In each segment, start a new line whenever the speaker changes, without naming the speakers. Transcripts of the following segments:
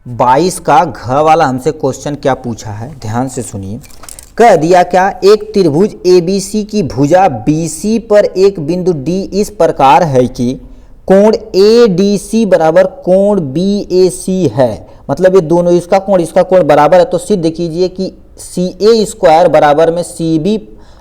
22 का घ वाला हमसे क्वेश्चन क्या पूछा है, ध्यान से सुनिए। कह दिया क्या, एक त्रिभुज ABC की भुजा BC पर एक बिंदु D इस प्रकार है कि कोण ADC बराबर कोण BAC है। मतलब ये दोनों, इसका कोण बराबर है, तो सिद्ध कीजिए कि CA स्क्वायर बराबर में CB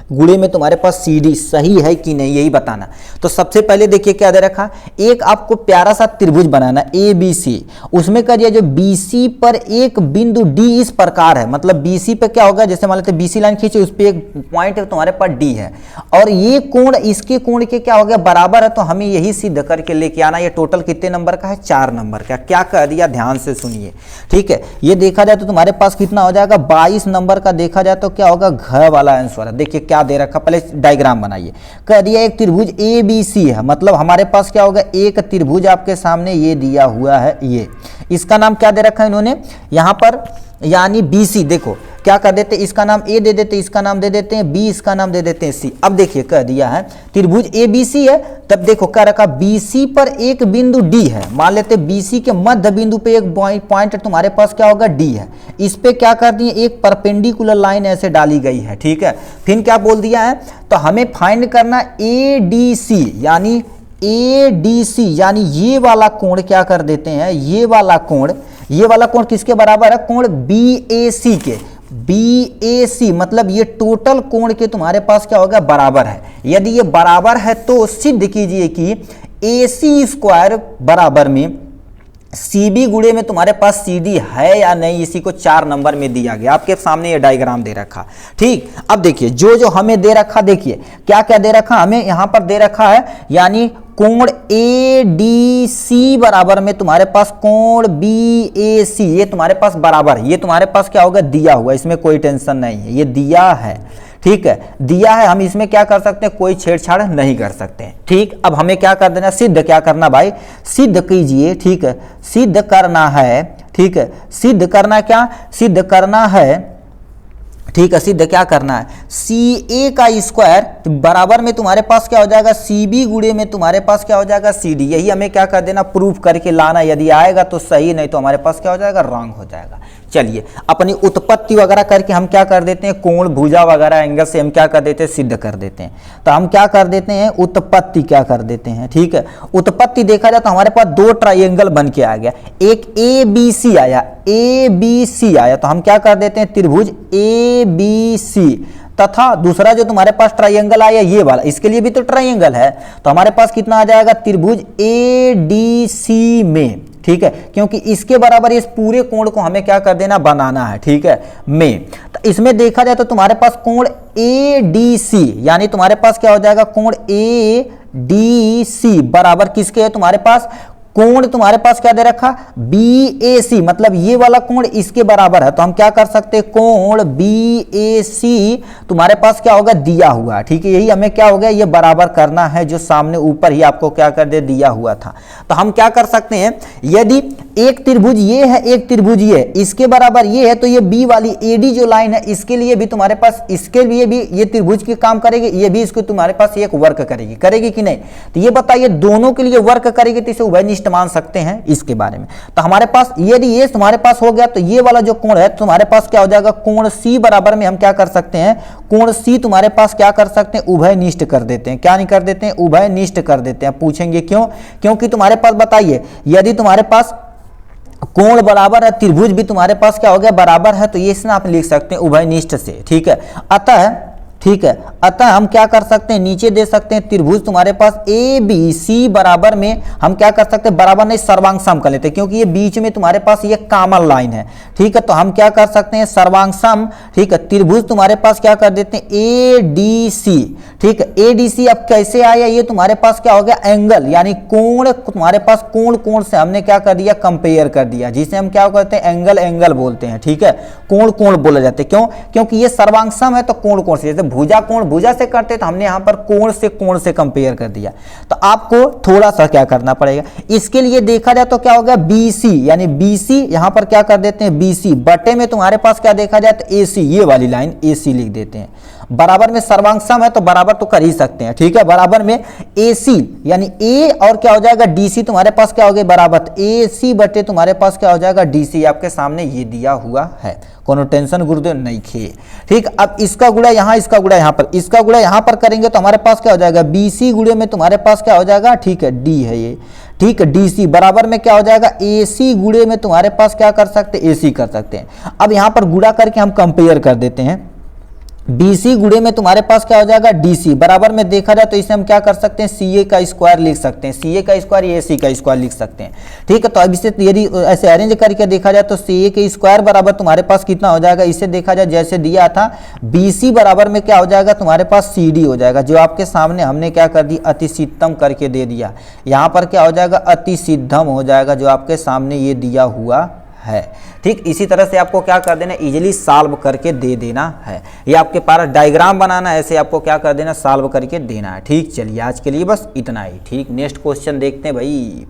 गुणे में तुम्हारे पास CD सही है कि नहीं, यही बताना। तो सबसे पहले देखिए क्या दे रखा, एक आपको प्यारा सा त्रिभुज बनाना ABC, उसमें कह दिया जो BC पर एक बिंदु D इस प्रकार है। मतलब BC पे क्या होगा, जैसे मान लेते हैं BC लाइन खींचे, उस पर एक पॉइंट तुम्हारे पास D है और ये कोण इसके कोण के क्या हो गया, बराबर है। तो हमें यही सिद्ध करके लेके आना। ये टोटल कितने नंबर का है, 4 नंबर का। क्या कह दिया, ध्यान से सुनिए, ठीक है। ये देखा जाए तो तुम्हारे पास कितना हो जाएगा, 22 नंबर का। देखा जाए तो क्या होगा, घ वाला आंसर है। देखिए क्या दे रखा, पहले डायग्राम बनाइए। कह दिया एक त्रिभुज ABC है, मतलब हमारे पास क्या होगा, एक त्रिभुज आपके सामने ये दिया हुआ है। ये इसका नाम क्या दे रखा है इन्होंने यहां पर, यानी BC। देखो क्या कर देते, इसका नाम A दे देते, इसका नाम दे देते हैं B, इसका नाम दे देते हैं C। अब देखिए कह दिया है त्रिभुज ABC है, तब देखो क्या रखा, BC पर एक बिंदु D है। मान लेते BC के मध्य बिंदु पे एक पॉइंट तुम्हारे पास क्या होगा, D है। इस पे क्या कर दिए, एक परपेंडिकुलर लाइन ऐसे डाली गई है, ठीक है। फिर क्या बोल दिया है, तो हमें फाइंड करना ADC, यानी ADC यानी ये वाला कोण क्या कर देते हैं, ये वाला कोण किसके बराबर है, कोण BAC के। BAC मतलब ये टोटल कोण के तुम्हारे पास क्या होगा, बराबर है। यदि ये बराबर है तो सिद्ध कीजिए कि AC स्क्वायर बराबर में CB गुणे में तुम्हारे पास CD है या नहीं। इसी को 4 नंबर में दिया गया, आपके सामने ये डायग्राम दे रखा, ठीक। अब देखिए जो जो हमें दे रखा, देखिए क्या क्या दे रखा, हमें यहां पर दे रखा है, यानी कोण ADC बराबर में तुम्हारे पास कोण BAC, ये तुम्हारे पास बराबर है। ये तुम्हारे पास क्या होगा, दिया हुआ, इसमें कोई टेंशन नहीं है, ये दिया है, ठीक है, दिया है। हम इसमें क्या कर सकते हैं, कोई छेड़छाड़ नहीं कर सकते, ठीक। अब हमें क्या कर देना, सिद्ध क्या करना भाई, सिद्ध कीजिए, ठीक है। सिद्ध करना है, ठीक है, सिद्ध करना क्या, सिद्ध करना है, ठीक है। सिद्ध क्या करना है, CA का स्क्वायर बराबर में तुम्हारे पास क्या हो जाएगा, CB गुणे में तुम्हारे पास क्या हो जाएगा, CD। यही हमें क्या कर देना, प्रूफ करके लाना। यदि आएगा तो सही, नहीं तो हमारे पास क्या हो जाएगा, रॉन्ग हो जाएगा। चलिए अपनी उत्पत्ति वगैरह करके हम क्या कर देते हैं, कोण भुजा वगैरह एंगल से हम क्या कर देते हैं, सिद्ध कर देते हैं। तो हम क्या कर देते हैं, उत्पत्ति क्या कर देते हैं, ठीक है। उत्पत्ति देखा जाए तो हमारे पास 2 ट्राइंगल बन के आ गया, एक ABC आया, ABC आया, तो हम क्या कर देते हैं, त्रिभुज ABC, तथा दूसरा जो तुम्हारे पास ट्राइंगल आया ये वाला, इसके लिए भी तो ट्राइंगल है। तो हमारे पास कितना आ जाएगा, त्रिभुज ADC में, ठीक है, क्योंकि इसके बराबर इस पूरे कोण को हमें क्या कर देना, बनाना है, ठीक है, में। तो इसमें देखा जाए तो तुम्हारे पास कोण ADC, यानी तुम्हारे पास क्या हो जाएगा, कोण ADC बराबर किसके है, तुम्हारे पास कोण तुम्हारे पास क्या दे रखा, BAC, मतलब ये वाला कोण इसके बराबर है। तो हम क्या कर सकते हैं, कोण BAC तुम्हारे पास क्या होगा, दिया हुआ, ठीक है। यही हमें क्या हो गया, ये बराबर करना है, जो सामने ऊपर ही आपको क्या कर दे, दिया हुआ था। तो हम क्या कर सकते हैं, यदि एक त्रिभुज ये है, एक त्रिभुज ये है, इसके बराबर ये है, तो ये B वाली AD जो लाइन है, इसके लिए भी तुम्हारे पास, इसके लिए भी ये त्रिभुज के काम करेगी, ये भी इसको तुम्हारे पास एक वर्क करेगी, करेगी कि नहीं। तो ये बताइए, दोनों के लिए वर्क करेगी, तो इसे उभयनिष्ठ मान सकते हैं इसके बारे में। तो हमारे पास यदि ये तुम्हारे पास हो गया, तो ये वाला जो कोण है तुम्हारे पास क्या हो जाएगा, कोण C बराबर में हम क्या कर सकते हैं, कोण C तुम्हारे पास क्या कर सकते हैं, उभयनिष्ठ कर देते हैं। क्या नहीं कर देते हैं, उभयनिष्ठ कर देते हैं। पूछेंगे क्यों, क्योंकि तुम्हारे पास बताइए, यदि तुम्हारे पास कोण बराबर है, त्रिभुज भी तुम्हारे पास क्या हो गया, बराबर है, तो ये इसमें आप लिख सकते हैं उभयनिष्ठ से, ठीक है। अतः, ठीक है, अतः हम क्या कर सकते हैं, नीचे दे सकते हैं त्रिभुज तुम्हारे पास ABC बराबर में हम क्या कर सकते हैं, बराबर नहीं सर्वांग सम कर लेते हैं, क्योंकि ये बीच में तुम्हारे पास ये कॉमन लाइन है, ठीक है। तो हम क्या कर सकते हैं, सर्वांग सम, ठीक है। त्रिभुज तुम्हारे पास क्या कर देते हैं, ADC, ठीक है। ADC अब कैसे आया, ये तुम्हारे पास क्या हो गया, एंगल, यानी कोण, तुम्हारे पास कोण से हमने क्या कर दिया, कंपेयर कर दिया, जिसे हम क्या करते हैं, एंगल बोलते हैं, ठीक है। कोण बोला जाते हैं, क्यों, क्योंकि ये सर्वांग सम है, तो कोण से, जैसे भुजा कोण भुजा से करते, तो हमने यहां पर कोण से कंपेयर कर दिया। तो आपको थोड़ा सा क्या करना पड़ेगा, इसके लिए देखा जाए तो क्या होगा, BC, यानी BC यहां पर क्या कर देते हैं, BC बटे में तुम्हारे पास क्या देखा जाए, तो AC, ये वाली लाइन AC लिख देते हैं। बराबर में सर्वांग सम है तो बराबर तो कर ही सकते हैं, ठीक है। बराबर में AC यानी A और क्या हो जाएगा DC, तुम्हारे पास क्या हो गया बराबर AC बटे तुम्हारे पास क्या हो जाएगा DC, आपके सामने ये दिया हुआ है, कोनो टेंशन गुरुदेव नहीं खे, ठीक। अब इसका गुणा यहाँ, इसका गुणा यहाँ पर, इसका गुणा यहाँ पर करेंगे तो हमारे पास क्या हो जाएगा BC गुणे में तुम्हारे पास क्या हो जाएगा, ठीक है D है ये, ठीक है। DC बराबर में क्या हो जाएगा AC गुणे में तुम्हारे पास क्या कर सकते हैं AC कर सकते हैं। अब यहाँ पर गुणा करके हम कंपेयर कर देते हैं, BC गुणे में तुम्हारे पास क्या हो जाएगा DC बराबर में देखा जाए तो इसे हम क्या कर सकते हैं CA का स्क्वायर लिख सकते हैं, CA का स्क्वायर या AC का स्क्वायर लिख सकते हैं, ठीक है। तो अब इसे यदि ऐसे अरेंज करके देखा जाए तो CA के स्क्वायर बराबर तुम्हारे पास कितना हो जाएगा, इसे देखा जाए जैसे दिया था BC बराबर में क्या हो जाएगा तुम्हारे पास CD हो जाएगा, जो आपके सामने हमने क्या कर दी अतिसिद्धम करके दे दिया, यहाँ पर क्या हो जाएगा अतिसिद्धम हो जाएगा, जो आपके सामने ये दिया हुआ है, ठीक। इसी तरह से आपको क्या कर देना इजीली सॉल्व करके दे देना है, ये आपके पास डायग्राम बनाना है, ऐसे आपको क्या कर देना सॉल्व करके देना है, ठीक। चलिए आज के लिए बस इतना ही, ठीक। नेक्स्ट क्वेश्चन देखते हैं भाई।